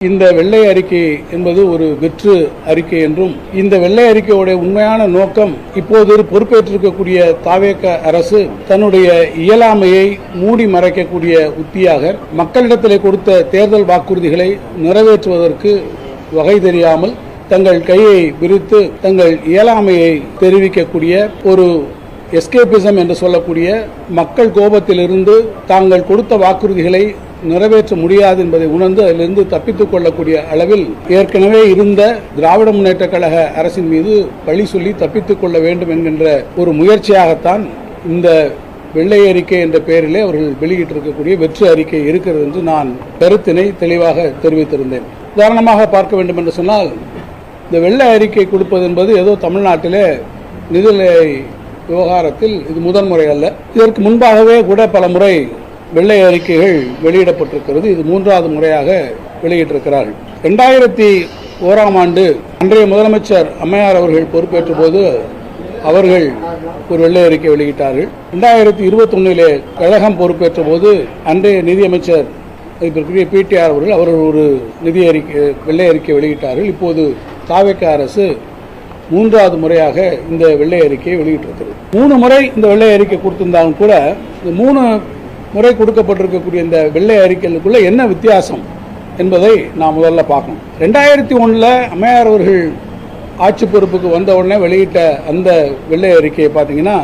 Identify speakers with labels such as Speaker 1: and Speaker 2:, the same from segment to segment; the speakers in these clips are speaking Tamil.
Speaker 1: இந்த வெள்ளை அறிக்கை என்பது ஒரு வெற்று அறிக்கை என்றும், இந்த வெள்ளை அறிக்கையுடைய உண்மையான நோக்கம் இப்போது பொறுப்பேற்றிருக்கக்கூடிய தாவேக அரசு தன்னுடைய இயலாமையை மூடி மறைக்கக்கூடிய உத்தியாக மக்களிடத்திலே கொடுத்த தேர்தல் வாக்குறுதிகளை நிறைவேற்றுவதற்கு வகை தெரியாமல் தங்கள் கையை விரித்து தங்கள் இயலாமையை தெரிவிக்கக்கூடிய ஒரு எஸ்கேபிசம் என்று சொல்லக்கூடிய மக்கள் கோபத்திலிருந்து தாங்கள் கொடுத்த வாக்குறுதிகளை நிறைவேற்ற முடியாது என்பதை உணர்ந்து அதிலிருந்து தப்பித்துக் கொள்ளக்கூடிய அளவில் ஏற்கனவே இருந்த திராவிட முன்னேற்ற கழக அரசின் மீது பழி சொல்லி தப்பித்துக் கொள்ள வேண்டும் என்கின்ற ஒரு முயற்சியாகத்தான் இந்த வெள்ளை அறிக்கை என்ற பெயரிலே அவர்கள் வெளியிட்டிருக்கக்கூடிய வெற்று அறிக்கை இருக்கிறது என்று நான் கருத்தினை தெளிவாக தெரிவித்திருந்தேன். உதாரணமாக பார்க்க வேண்டும் என்று சொன்னால், இந்த வெள்ளை அறிக்கை கொடுப்பது என்பது ஏதோ தமிழ்நாட்டிலே நிதிநிலை விவகாரத்தில் இது முதன்முறை அல்ல. இதற்கு முன்பாகவே கூட பல முறை வெள்ளை அறிக்கைகள் வெளியிடப்பட்டிருக்கிறது. இது மூன்றாவது முறையாக வெளியிட்டிருக்கிறார்கள். 2001ஆம் ஆண்டு அன்றைய முதலமைச்சர் அம்மையார் அவர்கள் பொறுப்பேற்ற போது அவர்கள் ஒரு வெள்ளை அறிக்கை வெளியிட்டார்கள். 2021 கழகம் பொறுப்பேற்ற போது அன்றைய நிதியமைச்சர் பிடிஆர் அவர்கள் ஒரு நிதி அறிக்கை வெள்ளை அறிக்கை வெளியிட்டார்கள். இப்போது தாவேக அரசு மூன்றாவது முறையாக இந்த வெள்ளை அறிக்கையை வெளியிட்டிருக்கிறது. 3 முறை இந்த வெள்ளை அறிக்கை கொடுத்திருந்தாலும் கூட இந்த 3 முறை கொடுக்கப்பட்டிருக்கக்கூடிய இந்த வெள்ளை அறிக்கைகளுக்குள்ள என்ன வித்தியாசம் என்பதை நாம் முதல்ல பார்க்கணும். 2001 அம்மையார் அவர்கள் ஆட்சி பொறுப்புக்கு வந்த உடனே வெளியிட்ட அந்த வெள்ளை அறிக்கையை பார்த்தீங்கன்னா,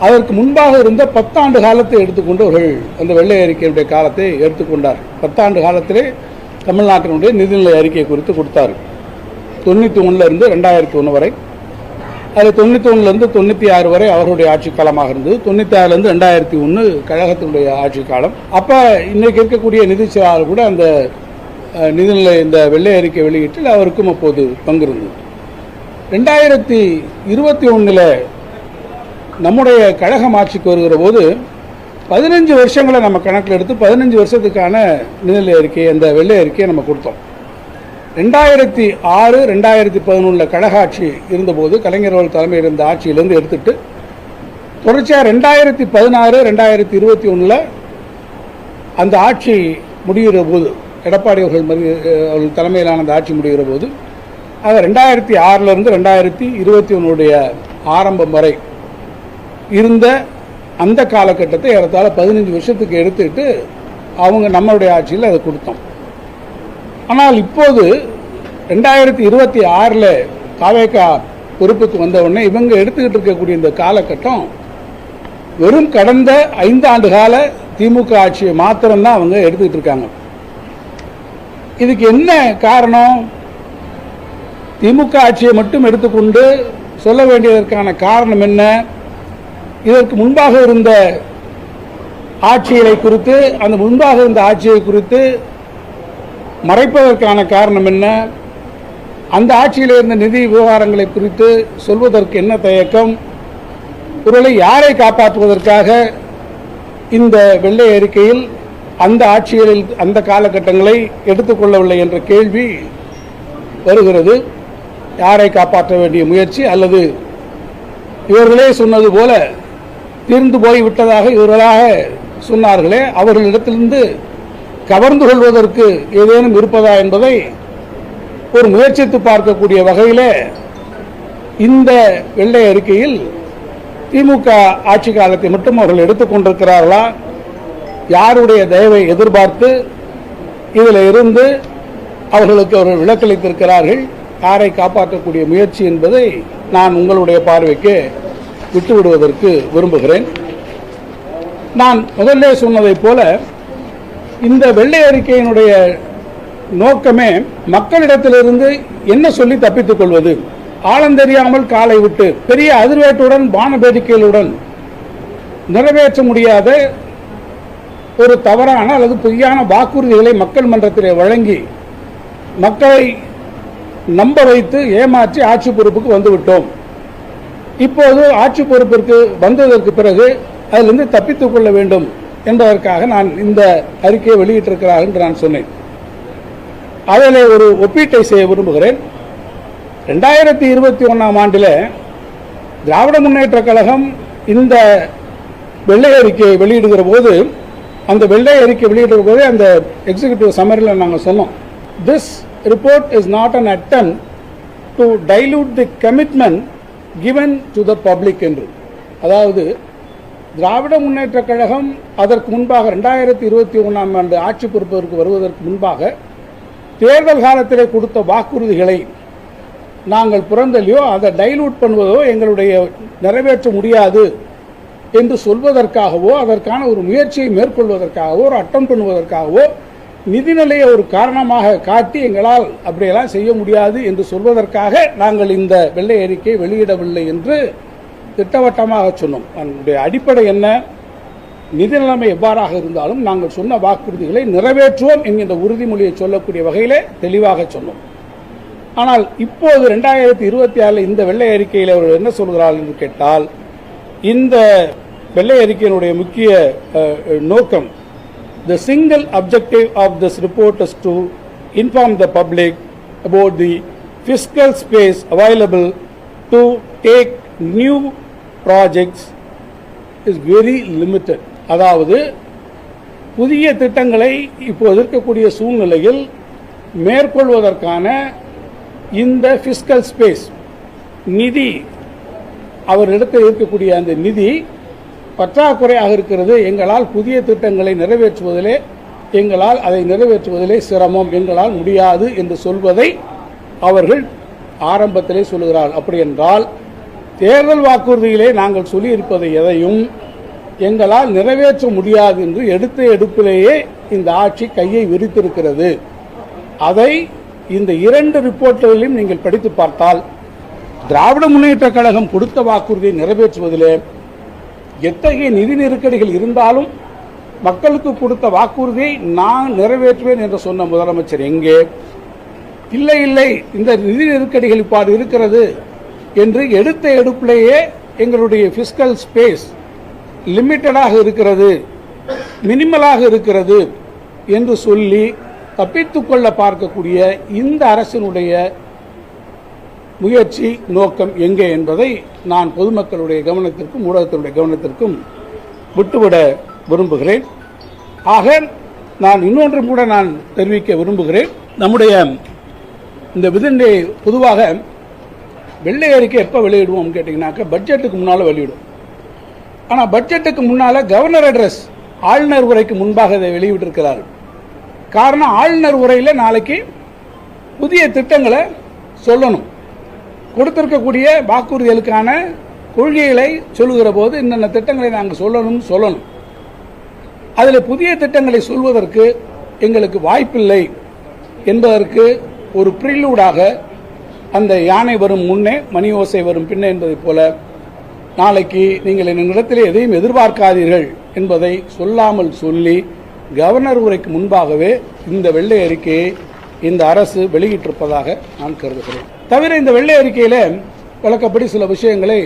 Speaker 1: அதற்கு முன்பாக இருந்த 10 ஆண்டு காலத்தை எடுத்துக்கொண்டு அவர்கள் அந்த வெள்ளை அறிக்கையுடைய காலத்தை எடுத்துக்கொண்டார். 10 ஆண்டு காலத்திலே தமிழ்நாட்டினுடைய நிதிநிலை அறிக்கை குறித்து கொடுத்தார். 91 இருந்து 2001 வரை, அது 91 இருந்து 96 வரை அவருடைய ஆட்சி காலமாக இருந்தது. 96 இருந்து 2001 கழகத்தினுடைய ஆட்சி காலம். அப்ப இன்னைக்கு இருக்கக்கூடிய நிதி செயலாளர் கூட அந்த நிதிநிலை இந்த வெள்ளை அறிக்கை வெளியிட்டில் அவருக்கும் அப்போது பங்கு இருந்தது. 2021 நம்முடைய கழகம் ஆட்சிக்கு வருகிற போது 15 வருஷங்களை நம்ம கணக்கில் எடுத்து 15 வருஷத்துக்கான நிதிநிலை அறிக்கை அந்த வெள்ளை அறிக்கையை நம்ம கொடுத்தோம். 2006, 2011 கழக ஆட்சி இருந்தபோது கலைஞர் அவர்கள் தலைமையில் இருந்த ஆட்சியிலிருந்து எடுத்துட்டு தொடர்ச்சியாக 2016, 2021 அந்த ஆட்சி முடிகிற போது, எடப்பாடி அவர்கள் தலைமையிலான அந்த ஆட்சி முடிகிற போது, ஆக 2006 இருந்து 2021 ஆரம்பம் வரை இருந்த அந்த காலகட்டத்தை ஏறத்தாழ 15 வருஷத்துக்கு எடுத்துட்டு அவங்க நம்மளுடைய ஆட்சியில் அதை கொடுத்தோம். ஆனால் இப்போது 2026 தாவேக பொறுப்புக்கு வந்த உடனே இவங்க எடுத்துக்கிட்டு இருக்கக்கூடிய இந்த காலகட்டம் வெறும் கடந்த 5 ஆண்டு கால திமுக ஆட்சியை மாத்திரம்தான் அவங்க எடுத்துக்கிட்டு இருக்காங்க. இதுக்கு என்ன காரணம்? திமுக ஆட்சியை மட்டும் எடுத்துக்கொண்டு சொல்ல வேண்டியதற்கான காரணம் என்ன? இதற்கு முன்பாக இருந்த ஆட்சிகளை குறித்து, அந்த முன்பாக இருந்த ஆட்சியை குறித்து மறைப்பதற்கான காரணம் என்ன? அந்த ஆட்சியில் இருந்த நிதி விவகாரங்களை குறித்து சொல்வதற்கு என்ன தயக்கம்? ஒருவேளை யாரை காப்பாற்றுவதற்காக இந்த வெள்ளை அறிக்கையில் அந்த ஆட்சிகளில் அந்த காலகட்டங்களை எடுத்துக்கொள்ளவில்லை என்ற கேள்வி வருகிறது. யாரை காப்பாற்ற வேண்டிய முயற்சி, அல்லது இவர்களே சொன்னது போல தீர்ந்து போய்விட்டதாக இவர்களாக சொன்னார்களே, அவர்களிடத்திலிருந்து கவர்ந்து கொள்வதற்கு ஏதேனும் இருப்பதா என்பதை ஒரு முயற்சித்து பார்க்கக்கூடிய வகையிலே இந்த வெள்ளை அறிக்கையில் திமுக ஆட்சி காலத்தை மட்டும் அவர்கள் எடுத்துக்கொண்டிருக்கிறார்களா, யாருடைய தயவை எதிர்பார்த்து இதில் இருந்து அவர்களுக்கு விலக்களித்திருக்கிறார்கள், யாரை காப்பாற்றக்கூடிய முயற்சி என்பதை நான் உங்களுடைய பார்வைக்கு விட்டுவிடுவதற்கு விரும்புகிறேன். நான் முதல்ல சொன்னதை போல இந்த வெள்ளை அறிக்கையினுடைய நோக்கமே மக்களிடத்திலிருந்து என்ன சொல்லி தப்பித்துக் கொள்வது, ஆழந்தெரியாமல் காலை விட்டு பெரிய அதிர்வேட்டுடன் வானவேடிக்கைகளுடன் நிறைவேற்ற முடியாத ஒரு தவறான அல்லது பொய்யான வாக்குறுதிகளை மக்கள் மன்றத்திலே வழங்கி மக்களை நம்ப வைத்து ஏமாற்றி ஆட்சி பொறுப்புக்கு வந்துவிட்டோம். இப்போது ஆட்சி பொறுப்பிற்கு வந்ததற்கு பிறகு அதிலிருந்து தப்பித்துக் கொள்ள வேண்டும் என்பதற்காக நான் இந்த அறிக்கையை வெளியிட்டிருக்கிறார் என்று நான் சொன்னேன். அதில் ஒரு ஒப்பீட்டை செய்ய விரும்புகிறேன். 2021ஆம் ஆண்டில் திராவிட முன்னேற்ற கழகம் இந்த வெள்ளை அறிக்கையை வெளியிடுகிற போது, அந்த வெள்ளை அறிக்கை வெளியிடுகிற போதே அந்த எக்ஸிகியூட்டிவ் சம்மரியில் நாங்கள் சொன்னோம், This report is not an attempt to dilute the commitment given to the public என்று. அதாவது திராவிட முன்னேற்ற கழகம் அதற்கு முன்பாக 2021ஆம் ஆண்டு ஆட்சி பொறுப்பதற்கு வருவதற்கு முன்பாக தேர்தல் காலத்திலே கொடுத்த வாக்குறுதிகளை நாங்கள் புறந்தள்ளியோ அதை டைலூட் பண்ணுவதோ எங்களுடைய நிறைவேற்ற முடியாது என்று சொல்வதற்காகவோ அதற்கான ஒரு முயற்சியை மேற்கொள்வதற்காகவோ ஒரு அட்டம் பண்ணுவதற்காகவோ நிதிநிலையை ஒரு காரணமாக காட்டி எங்களால் அப்படியெல்லாம் செய்ய முடியாது என்று சொல்வதற்காக நாங்கள் இந்த வெள்ளை அறிக்கை வெளியிடவில்லை என்று திட்டவட்டமாக சொன்னோம். அதனுடைய அடிப்படை என்ன? நிதி நிலைமை எவ்வாறாக இருந்தாலும் நாங்கள் சொன்ன வாக்குறுதிகளை நிறைவேற்றுவோம் என்கின்ற உறுதிமொழியை சொல்லக்கூடிய வகையிலே தெளிவாக சொன்னோம். ஆனால் இப்போது 2024 இந்த வெள்ளை அறிக்கையில் அவர்கள் என்ன சொல்கிறார்கள் என்று கேட்டால், இந்த வெள்ளை அறிக்கையினுடைய முக்கிய நோக்கம், the single objective of this report is to inform the public about the fiscal space available to take new projects is very limited. அதாவது புதிய திட்டங்களை இப்போது இருக்கக்கூடிய சூழ்நிலையில் மேற்கொள்வதற்கான இந்த பிஸ்கல் ஸ்பேஸ் நிதி, அவரிடத்தில் இருக்கக்கூடிய அந்த நிதி பற்றாக்குறையாக இருக்கிறது. எங்களால் புதிய திட்டங்களை நிறைவேற்றுவதிலே அதை நிறைவேற்றுவதிலே சிரமம், எங்களால் முடியாது என்று சொல்வதை அவர்கள் ஆரம்பத்திலே சொல்லுகிறார்கள். அப்படி என்றால் தேர்தல் வாக்குறுதியிலே நாங்கள் சொல்லியிருப்பதை எதையும் எங்களால் நிறைவேற்ற முடியாது என்று எடுத்த எடுப்பிலேயே இந்த ஆட்சி கையை விரித்திருக்கிறது. அதை இந்த 2 ரிப்போர்ட்டுகளையும் நீங்கள் படித்து பார்த்தால் திராவிட முன்னேற்ற கழகம் கொடுத்த வாக்குறுதியை நிறைவேற்றுவதிலே எத்தகைய நிதி நெருக்கடிகள் இருந்தாலும் மக்களுக்கு கொடுத்த வாக்குறுதியை நான் நிறைவேற்றுவேன் என்று சொன்ன முதலமைச்சர் எங்கே? இல்லை இல்லை, இந்த நிதி நெருக்கடிகள் இவ்வாறு இருக்கிறது என்று எடுத்த எடுப்பிலேயே எங்களுடைய பிஸ்கல் ஸ்பேஸ் லிமிட்டடாக இருக்கிறது, மினிமலாக இருக்கிறது என்று சொல்லி தப்பித்துக்கொள்ள பார்க்கக்கூடிய இந்த அரசினுடைய முயற்சி நோக்கம் எங்கே என்பதை நான் பொதுமக்களுடைய கவனத்திற்கும் ஊடகத்தினுடைய கவனத்திற்கும் விட்டுவிட விரும்புகிறேன். ஆக நான் இன்னொன்றும் கூட நான் தெரிவிக்க விரும்புகிறேன். நம்முடைய இந்த விதிண்டே பொதுவாக வெள்ளை அறிக்கை எப்போ வெளியிடுவோம் கேட்டிங்கனாக்க பட்ஜெட்டுக்கு முன்னால் வெளியிடும். ஆனால் பட்ஜெட்டுக்கு முன்னால் கவர்னர் அட்ரஸ், ஆளுநர் உரைக்கு முன்பாக இதை வெளியிட்டிருக்கிறார்கள். காரணம், ஆளுநர் உரையில் நாளைக்கு புதிய திட்டங்களை சொல்லணும், கொடுத்திருக்கக்கூடிய வாக்குறுதிகளுக்கான கொள்கைகளை சொல்லுகிற போது இன்னென்ன திட்டங்களை நாங்கள் சொல்லணும். அதில் புதிய திட்டங்களை சொல்வதற்கு எங்களுக்கு வாய்ப்பில்லை என்பதற்கு ஒரு ப்ரிலூடாக அந்த யானை வரும் முன்னே மணி ஓசை வரும் பின்னே என்பதைப் போல நாளைக்கு நீங்கள் என்னிடத்திலே எதையும் எதிர்பார்க்காதீர்கள் என்பதை சொல்லாமல் சொல்லி கவர்னர் உரைக்கு முன்பாகவே இந்த வெள்ளை அறிக்கையை இந்த அரசு வெளியிட்டிருப்பதாக நான் கருதுகிறேன். தவிர இந்த வெள்ளை அறிக்கையில் வழக்கப்படி சில விஷயங்களை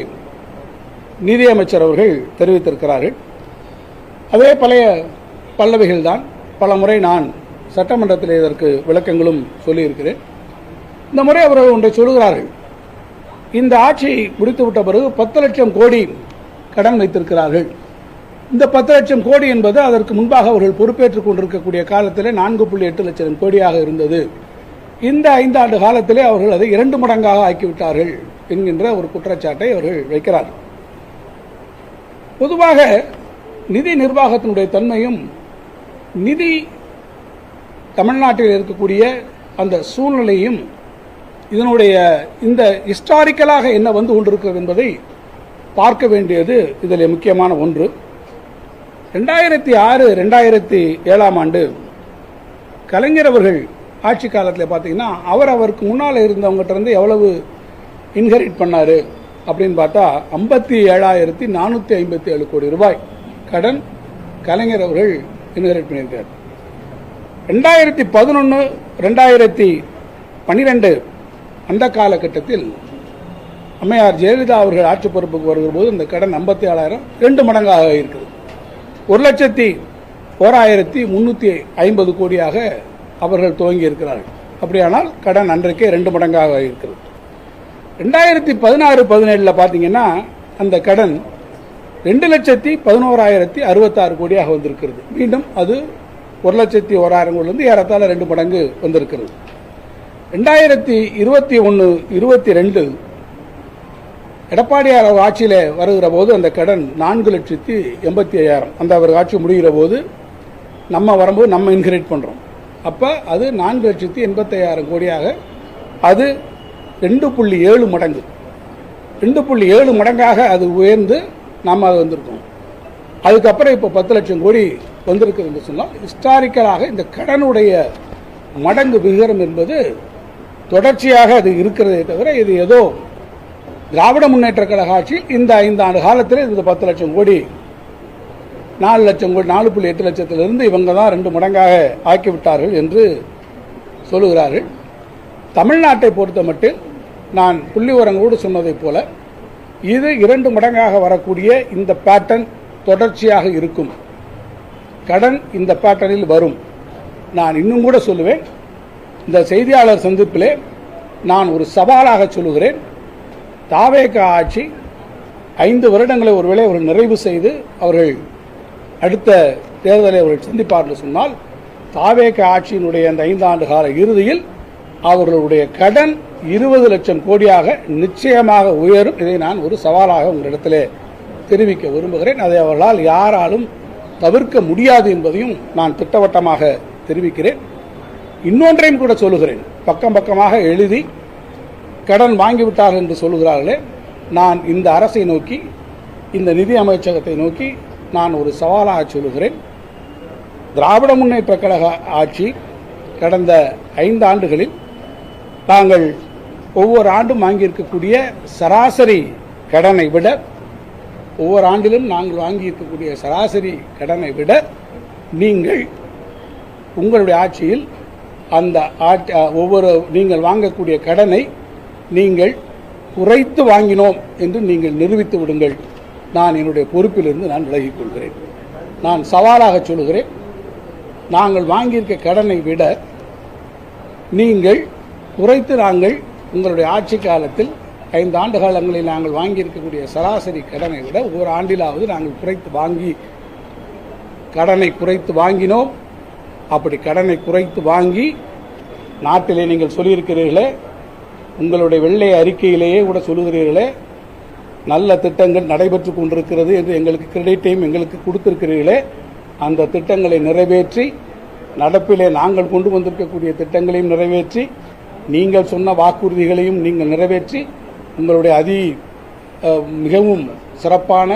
Speaker 1: நிதியமைச்சர் அவர்கள் தெரிவித்திருக்கிறார்கள். அதே பழைய பல்லவிகள் தான். பல முறை நான் சட்டமன்றத்தில் இதற்கு விளக்கங்களும் சொல்லியிருக்கிறேன். இந்த முறை அவர்கள் ஒன்றை சொல்லுகிறார்கள். இந்த ஆட்சி முடித்துவிட்ட பிறகு 10 லட்சம் கோடி கடன் வைத்திருக்கிறார்கள். இந்த 10 லட்சம் கோடி என்பது அதற்கு முன்பாக அவர்கள் பொறுப்பேற்றுக் கொண்டிருக்கக்கூடிய காலத்தில் 4.8 லட்சம் கோடியாக இருந்தது. இந்த 5 ஆண்டு காலத்திலே அவர்கள் அதை 2 மடங்காக ஆக்கிவிட்டார்கள் என்கின்ற ஒரு குற்றச்சாட்டை அவர்கள் வைக்கிறார்கள். பொதுவாக நிதி நிர்வாகத்தினுடைய தன்மையும் நிதி தமிழ்நாட்டில் இருக்கக்கூடிய அந்த சூழ்நிலையும் இதனுடைய இந்த ஹிஸ்டாரிக்கலாக என்ன வந்து கொண்டிருக்கிறது என்பதை பார்க்க வேண்டியது இதில் முக்கியமான ஒன்று. 2006, 2007ஆம் ஆண்டு கலைஞர் அவர்கள் ஆட்சி காலத்தில் பார்த்தீங்கன்னா அவருக்கு முன்னால் இருந்தவங்ககிட்ட இருந்து எவ்வளவு இன்ஹெரிட் பண்ணாரு அப்படின்னு பார்த்தா 57,457 கோடி ரூபாய் கடன் கலைஞர் அவர்கள் இன்ஹெரிட் பண்ணியிருக்கார். 2011, 2012 அந்த காலகட்டத்தில் அம்மையார் ஜெயலலிதா அவர்கள் ஆட்சி பொறுப்புக்கு வருகிற போது இந்த கடன் 57,000 2 மடங்காக இருக்குது. 1,01,350 கோடியாக அவர்கள் துவங்கி இருக்கிறார்கள். அப்படியானால் கடன் அன்றைக்கே 2 மடங்காக இருக்கிறது. 2016-17 பார்த்தீங்கன்னா அந்த கடன் 2,11,066 கோடியாக வந்திருக்கிறது. மீண்டும் அது 1,01,000 கோடியிலிருந்து ஏறத்தாழ 2 மடங்கு வந்திருக்கிறது. 2021-22 எடப்பாடியார் அவர் ஆட்சியில் வருகிற போது அந்த கடன் 4,85,000. அந்த அவர் ஆட்சி முடிகிற போது நம்ம வரும்போது நம்ம இன்கிரேட் பண்ணுறோம். அப்போ அது 4,85,000 கோடியாக அது 2.7 மடங்கு 2.7 மடங்காக அது உயர்ந்து நாம் அது வந்திருக்கோம். அதுக்கப்புறம் இப்போ 10 லட்சம் கோடி வந்திருக்குது என்று சொன்னால் ஹிஸ்டாரிக்கலாக இந்த கடனுடைய மடங்கு விகிதம் என்பது தொடர்ச்சியாக அது இருக்கிறதே தவிர இது ஏதோ திராவிட முன்னேற்ற கழக ஆட்சி இந்த 5 ஆண்டு காலத்தில் இந்த 10 லட்சம் கோடி 4 லட்சம் கோடி 4.8 லட்சத்திலிருந்து இவங்க தான் 2 மடங்காக ஆக்கிவிட்டார்கள் என்று சொல்லுகிறார்கள். தமிழ்நாட்டை பொறுத்த மட்டும் நான் புள்ளி உரங்களோடு சொன்னதைப் போல இது 2 மடங்காக வரக்கூடிய இந்த பேட்டர்ன் தொடர்ச்சியாக இருக்கும். கடன் இந்த பேட்டர்னில் வரும். நான் இன்னும் கூட சொல்லுவேன், இந்த செய்தியாளர் சந்திப்பிலே நான் ஒரு சவாலாக சொல்லுகிறேன். தாவேக ஆட்சி 5 வருடங்களை ஒருவேளை அவர்கள் நிறைவு செய்து அவர்கள் அடுத்த தேர்தலை அவர்கள் சந்திப்பார்கள் சொன்னால் தாவேக ஆட்சியினுடைய அந்த 5 ஆண்டு கால இறுதியில் அவர்களுடைய கடன் 20 லட்சம் கோடியாக நிச்சயமாக உயரும். இதை நான் ஒரு சவாலாக உங்களிடத்திலே தெரிவிக்க விரும்புகிறேன். அதை அவர்களால் யாராலும் தவிர்க்க முடியாது என்பதையும் நான் திட்டவட்டமாக தெரிவிக்கிறேன். இன்னொன்றையும் கூட சொல்லுகிறேன், பக்கம் பக்கமாக எழுதி கடன் வாங்கிவிட்டார்கள் என்று சொல்லுகிறார்களே, நான் இந்த அரசை நோக்கி இந்த நிதி அமைச்சகத்தை நோக்கி நான் ஒரு சவாலாக சொல்லுகிறேன். திராவிட முன்னேற்ற கழக ஆட்சி கடந்த 5 ஆண்டுகளில் நாங்கள் ஒவ்வொரு ஆண்டும் வாங்கியிருக்கக்கூடிய சராசரி கடனை விட ஒவ்வொரு ஆண்டிலும் நாங்கள் வாங்கியிருக்கக்கூடிய சராசரி கடனை விட நீங்கள் உங்களுடைய ஆட்சியில் அந்த ஒவ்வொரு நீங்கள் வாங்கக்கூடிய கடனை நீங்கள் குறைத்து வாங்கினோம் என்று நீங்கள் நிரூபித்து விடுங்கள். நான் என்னுடைய பொறுப்பிலிருந்து நான் விலகிக் கொள்கிறேன். நான் சவாலாக சொல்லுகிறேன், நாங்கள் வாங்கியிருக்க கடனை விட நீங்கள் குறைத்து நாங்கள் உங்களுடைய ஆட்சி காலத்தில் 5 ஆண்டு காலங்களில் நாங்கள் வாங்கியிருக்கக்கூடிய சராசரி கடனை விட ஒவ்வொரு ஆண்டிலாவது நாங்கள் கடனை குறைத்து வாங்கினோம். அப்படி கடனை குறைத்து வாங்கி நாட்டிலே நீங்கள் சொல்லியிருக்கிறீர்களே, உங்களுடைய வெள்ளை அறிக்கையிலேயே கூட சொல்லுகிறீர்களே, நல்ல திட்டங்கள் நடைபெற்று கொண்டிருக்கிறது என்று எங்களுக்கு கிரெடிட்டையும் எங்களுக்கு கொடுத்திருக்கிறீர்களே, அந்த திட்டங்களை நிறைவேற்றி நடப்பிலே நாங்கள் கொண்டு வந்திருக்கக்கூடிய திட்டங்களையும் நிறைவேற்றி நீங்கள் சொன்ன வாக்குறுதிகளையும் நீங்கள் நிறைவேற்றி உங்களுடைய மிகவும் சிறப்பான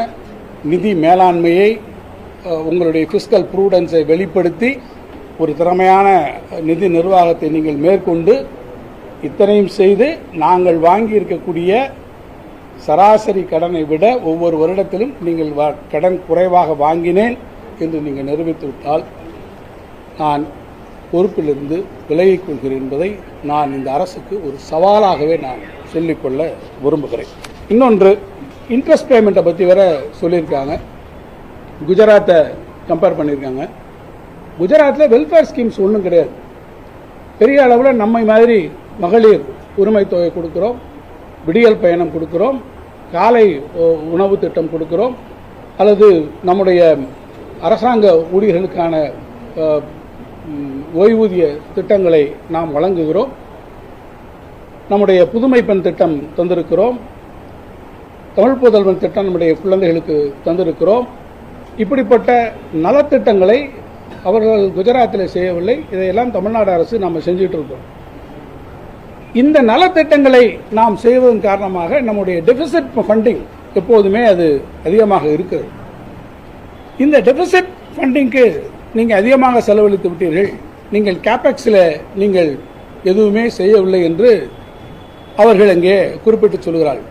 Speaker 1: நிதி மேலாண்மையை உங்களுடைய ஃபிஸ்கல் ப்ரூடன்ஸை வெளிப்படுத்தி ஒரு திறமையான நிதி நிர்வாகத்தை நீங்கள் மேற்கொண்டு இத்தனையும் செய்து நாங்கள் வாங்கியிருக்கக்கூடிய சராசரி கடனை விட ஒவ்வொரு வருடத்திலும் நீங்கள் கடன் குறைவாக வாங்கினேன் என்று நீங்கள் நிரூபித்துவிட்டால் நான் பொறுப்பிலிருந்து விலகிக் கொள்கிறேன் என்பதை நான் இந்த அரசுக்கு ஒரு சவாலாகவே நான் சொல்லிக்கொள்ள விரும்புகிறேன். இன்னொன்று, இன்ட்ரெஸ்ட் பேமெண்ட்டை பற்றி வேற சொல்லியிருக்காங்க. குஜராத்தை கம்பேர் பண்ணியிருக்காங்க. குஜராத்தில் வெல்ஃபேர் ஸ்கீம்ஸ் ஒன்றும் கிடையாது. பெரிய அளவில் நம்மை மாதிரி மகளிர் உரிமை தொகை கொடுக்குறோம், விடியல் பயணம் கொடுக்குறோம், காலை உணவு திட்டம் கொடுக்குறோம், அல்லது நம்முடைய அரசாங்க ஊழியர்களுக்கான ஓய்வூதிய திட்டங்களை நாம் வழங்குகிறோம், நம்முடைய புதுமை பெண் திட்டம் தந்திருக்கிறோம், தமிழ் புதல்வன் திட்டம் நம்முடைய குழந்தைகளுக்கு தந்திருக்கிறோம். இப்படிப்பட்ட நலத்திட்டங்களை அவர்கள் குஜராத்தில் செய்யவில்லை. இதையெல்லாம் தமிழ்நாடு அரசு நாம் செஞ்சுட்டு இருக்கோம். இந்த நலத்திட்டங்களை நாம் செய்வதன் காரணமாக நம்முடைய டெபிசிட் ஃபண்டிங் எப்போதுமே அது அதிகமாக இருக்கிறது. இந்த டெபிசிட் ஃபண்டிங்க்கு நீங்கள் அதிகமாக செலவழித்து விட்டீர்கள், நீங்கள் கேபெக்ஸில் நீங்கள் எதுவுமே செய்யவில்லை என்று அவர்கள் அங்கே குறிப்பிட்டு சொல்கிறார்கள்.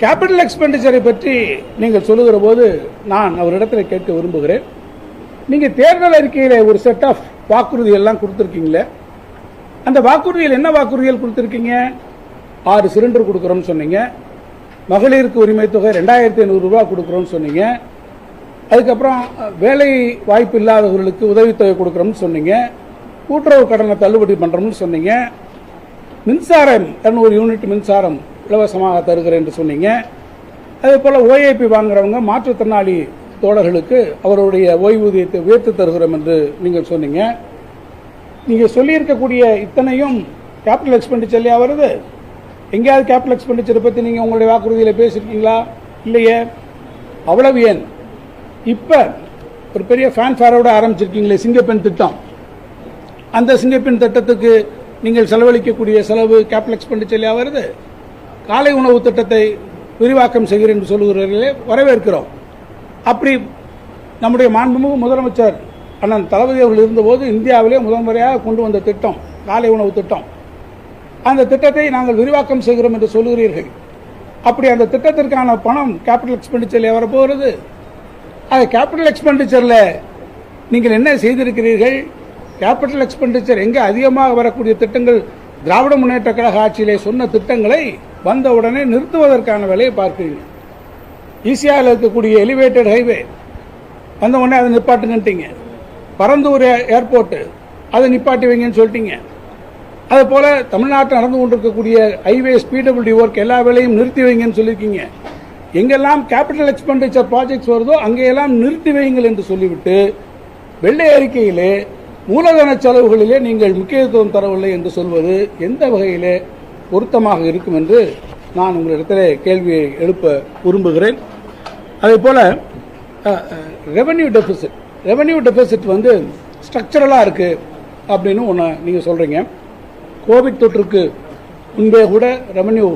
Speaker 1: கேபிட்டல் எக்ஸ்பெண்டிச்சரை பற்றி நீங்கள் சொல்லுகிற போது நான் அவரிடத்தில் கேட்க விரும்புகிறேன். நீங்கள் தேர்தல் அறிக்கையில் ஒரு செட் ஆஃப் வாக்குறுதி எல்லாம் கொடுத்துருக்கீங்களே, அந்த வாக்குறுதியில் என்ன வாக்குறுதிகள் கொடுத்துருக்கீங்க? 6 சிலிண்டர் கொடுக்குறோம்னு சொன்னீங்க, மகளிருக்கு உரிமை தொகை 2500 ரூபா கொடுக்குறோம்னு சொன்னீங்க, அதுக்கப்புறம் வேலை வாய்ப்பு இல்லாதவர்களுக்கு உதவித்தொகை கொடுக்குறோம்னு சொன்னீங்க, கூட்டுறவு கடனை தள்ளுபடி பண்ணுறோம்னு சொன்னீங்க, மின்சாரம் 200 யூனிட் மின்சாரம் இலவசமாக தருகிறேன் என்று சொன்னீங்க. அதே போல் ஓஏபி வாங்குறவங்க மாற்றுத்திறனாளி தோழர்களுக்கு அவருடைய ஓய்வூதியத்தை உயர்த்தி தருகிறோம் என்று நீங்கள் சொன்னீங்க. நீங்கள் சொல்லியிருக்கக்கூடிய இத்தனையும் கேபிட்டல் எக்ஸ்பெண்டிச்சர்லையா வருது? எங்கேயாவது கேபிட்டல் எக்ஸ்பெண்டிச்சரை பற்றி நீங்கள் உங்களுடைய வாக்குறுதியில் பேசியிருக்கீங்களா? இல்லையே. அவ்வளவு ஏன் இப்போ ஒரு பெரிய ஃபேன்ஃபேரோட ஆரம்பிச்சிருக்கீங்களே சிங்கப்பெண் திட்டம். அந்த சிங்கப்பெண் திட்டத்துக்கு நீங்கள் செலவழிக்கக்கூடிய செலவு கேபிட்டல் எக்ஸ்பெண்டிச்சர்லையா வருது? காலை உணவு திட்டத்தை விரிவாக்கம் செய்கிறேன் என்று சொல்லுகிறவர்களே வரவேற்கிறோம். அப்படி நம்முடைய மாண்புமிகு முதலமைச்சர் அண்ணன் தளபதி அவர்கள் இருந்தபோது இந்தியாவிலே முதல் முறையாக கொண்டு வந்த திட்டம் காலை உணவு திட்டம். அந்த திட்டத்தை நாங்கள் விரிவாக்கம் செய்கிறோம் என்று சொல்லுகிறீர்கள். அப்படி அந்த திட்டத்திற்கான பணம் கேபிட்டல் எக்ஸ்பெண்டிச்சரில் வரப்போகிறது. அது கேபிட்டல் எக்ஸ்பெண்டிச்சரில் நீங்கள் என்ன செய்திருக்கிறீர்கள்? கேபிட்டல் எக்ஸ்பெண்டிச்சர் எங்கே அதிகமாக வரக்கூடிய திட்டங்கள் திராவிட முன்னேற்ற கழக ஆட்சியிலே சொன்ன திட்டங்களை வந்தவுடனே நிறுத்துவதற்கான வேலையை பார்க்கிறீர்கள். ஈசியாவில் இருக்கக்கூடிய எலிவேட்டட் ஹைவே வந்த உடனே அதை நிப்பாட்டுங்கன்ட்டீங்க. பரந்தூர் ஏர்போர்ட்டு அதை நிப்பாட்டி வைங்கன்னு சொல்லிட்டீங்க. அதே போல தமிழ்நாட்டில் நடந்து கொண்டிருக்கக்கூடிய ஹைவே ஸ்பீடபிலிட்டி ஒர்க் எல்லா வேலையும் நிறுத்தி வைங்கன்னு சொல்லியிருக்கீங்க. எங்கெல்லாம் கேபிட்டல் எக்ஸ்பெண்டிச்சர் ப்ராஜெக்ட்ஸ் வருதோ அங்கெல்லாம் நிறுத்தி வைங்கள் என்று சொல்லிவிட்டு வெள்ளை அறிக்கையிலே மூலதன செலவுகளிலே நீங்கள் முக்கியத்துவம் தரவில்லை என்று சொல்வது எந்த வகையிலே பொருத்தமாக இருக்கும் என்று நான் உங்களிடத்திலே கேள்வியை எழுப்ப விரும்புகிறேன். அதே போல ரெவென்யூ டெபிசிட் வந்து ஸ்ட்ரக்சரலாக இருக்குது அப்படின்னு ஒன்று நீங்கள் சொல்கிறீங்க. கோவிட் தொற்றுக்கு முன்பே கூட ரெவென்யூ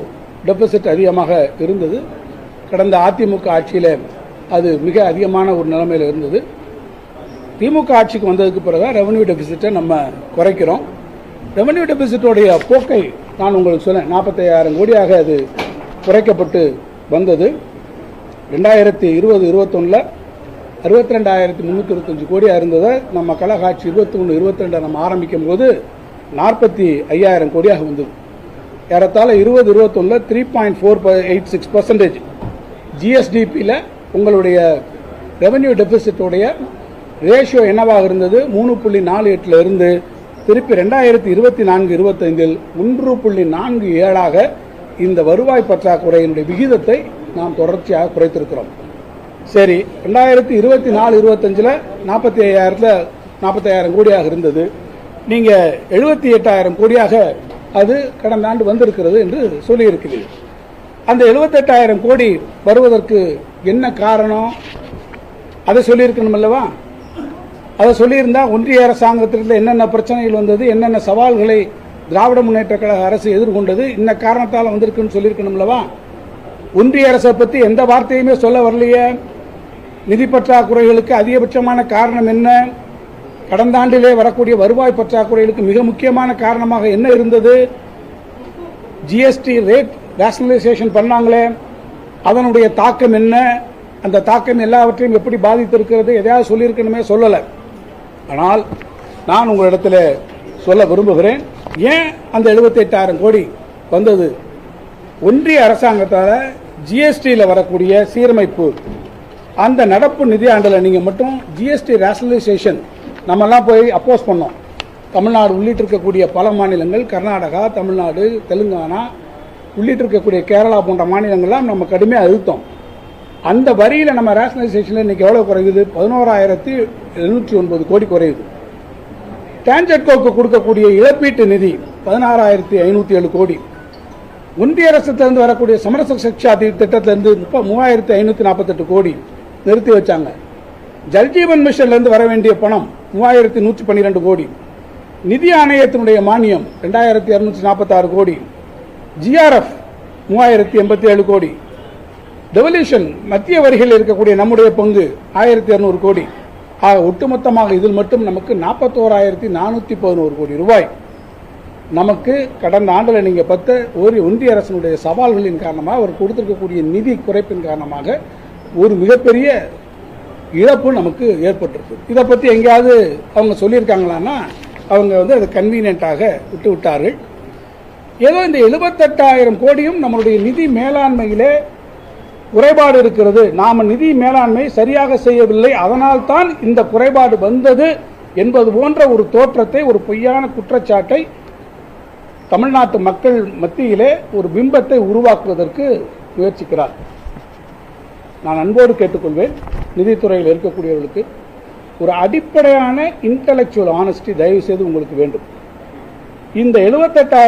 Speaker 1: டெபிசிட் அதிகமாக இருந்தது. கடந்த அதிமுக ஆட்சியில் அது மிக அதிகமான ஒரு நிலைமையில் இருந்தது. திமுக ஆட்சிக்கு வந்ததுக்கு பிறகு ரெவென்யூ டெபிசிட்டை நம்ம குறைக்கிறோம். ரெவென்யூ டெபிசிட்டோடைய போக்கை நான் உங்களுக்கு சொன்னேன். 45,000 கோடியாக அது குறைக்கப்பட்டு வந்தது. 2020-21 62,325 கோடியாக இருந்ததை நம்ம கழக ஆட்சி 21-22 நம்ம ஆரம்பிக்கும் போது 45,000 கோடியாக வந்தது. ஏறத்தாழ 20-21 3.486% ஜிஎஸ்டிபியில் உங்களுடைய ரெவென்யூ டெபிசிட்டோடைய ரேஷியோ என்னவாக இருந்தது? 3.48 இருந்து திருப்பி 2024-25 1.47 இந்த வருவாய் பற்றாக்குறையினுடைய விகிதத்தை நாம் தொடர்ச்சியாக குறைத்திருக்கிறோம். சரி, 2024-25 45,000 கோடியாக இருந்தது. நீங்கள் 78,000 கோடியாக அது கடந்த ஆண்டு வந்திருக்கிறது என்று சொல்லியிருக்கிறீர்கள். அந்த 78,000 கோடி வருவதற்கு என்ன காரணம்? அதை சொல்லியிருக்கணும் அல்லவா? அதை சொல்லியிருந்தா ஒன்றிய அரசாங்கத்திற்கு என்னென்ன பிரச்சனைகள் வந்தது, என்னென்ன சவால்களை திராவிட முன்னேற்ற கழக அரசு எதிர்கொண்டது, இந்த காரணத்தால் வந்திருக்குன்னு சொல்லியிருக்கணும் அல்லவா? ஒன்றிய அரசை பற்றி எந்த வார்த்தையுமே சொல்ல வரலையே. நிதி பற்றாக்குறைகளுக்கு அதிகபட்சமான காரணம் என்ன? கடந்த ஆண்டிலே வரக்கூடிய வருவாய் பற்றாக்குறைகளுக்கு மிக முக்கியமான காரணமாக என்ன இருந்தது? ஜிஎஸ்டி ரேட் ரேஷனலைசேஷன் பண்ணாங்களே, அதனுடைய தாக்கம் என்ன? அந்த தாக்கம் எல்லாவற்றையும் எப்படி பாதித்திருக்கிறது? எதையாவது சொல்லியிருக்கணுமே, சொல்லலை. ஆனால் நான் உங்களிடத்தில் சொல்ல விரும்புகிறேன், ஏன் அந்த 78,000 கோடி வந்தது? ஒன்றிய அரசாங்கத்தால் ஜிஎஸ்டியில் வரக்கூடிய சீரமைப்பு, அந்த நடப்பு நிதியாண்டில் நீங்கள் மட்டும் ஜிஎஸ்டி ரேஷனலைசேஷன் நம்மெல்லாம் போய் அப்போஸ் பண்ணோம். தமிழ்நாடு உள்ளிட்டு இருக்கக்கூடிய பல மாநிலங்கள், கர்நாடகா, தமிழ்நாடு, தெலுங்கானா உள்ளிட்டு இருக்கக்கூடிய கேரளா போன்ற மாநிலங்கள்லாம் நம்ம கடுமையாக அழுத்தோம். அந்த வரியில் நம்ம ரேஷனலைசேஷனில் இன்றைக்கி எவ்வளோ குறையுது? 11,709 கோடி குறையுது. டான்ஜெட்கோக்கு கொடுக்கக்கூடிய இழப்பீட்டு நிதி 16,507 கோடி. ஒன்றிய அரசிலிருந்து வரக்கூடிய சமரச சிக்ஷா திட்டத்திலிருந்து 3,548 கோடி நிறுத்தி வச்சாங்க. ஜல்ஜீவன் மிஷன்லேருந்து வர வேண்டிய பணம் 3,112 கோடி. நிதி ஆணையத்தினுடைய மானியம் 2,246 கோடி. ஜிஆர்எஃப் 3,087 கோடி. டெவல்யூஷன் மத்திய வரிகளில் இருக்கக்கூடிய நம்முடைய பங்கு 1,200 கோடி. ஆக ஒட்டுமொத்தமாக இதில் மட்டும் நமக்கு 41,411 கோடி ரூபாய் நமக்கு கடந்த ஆண்டில் நீங்கள் ஒன்றிய அரசினுடைய சவால்களின் காரணமாக அவர் கொடுத்திருக்கக்கூடிய நிதி குறைப்பின் காரணமாக ஒரு மிகப்பெரிய இழப்பு நமக்கு ஏற்பட்டிருக்கு. இதை பற்றி எங்கேயாவது அவங்க சொல்லியிருக்காங்களான்னா அவங்க அதை கன்வீனியன்ட்டாக விட்டு விட்டார்கள். ஏதோ இந்த 78,000 கோடியும் நம்மளுடைய நிதி மேலாண்மையிலே குறைபாடு இருக்கிறது, நாம் நிதி மேலாண்மை சரியாக செய்யவில்லை, அதனால் தான் இந்த குறைபாடு வந்தது என்பது போன்ற ஒரு தோற்றத்தை, ஒரு பொய்யான குற்றச்சாட்டை தமிழ்நாட்டு மக்கள் மத்தியிலே ஒரு பிம்பத்தை உருவாக்குவதற்கு முயற்சிக்கிறார். நான் அன்போடு கேட்டுக்கொள்வேன், நிதித்துறையில் இருக்கக்கூடியவர்களுக்கு ஒரு அடிப்படையான இன்டலெக்சுவல் ஆனஸ்டி தயவு செய்து உங்களுக்கு வேண்டும். இந்த 78,000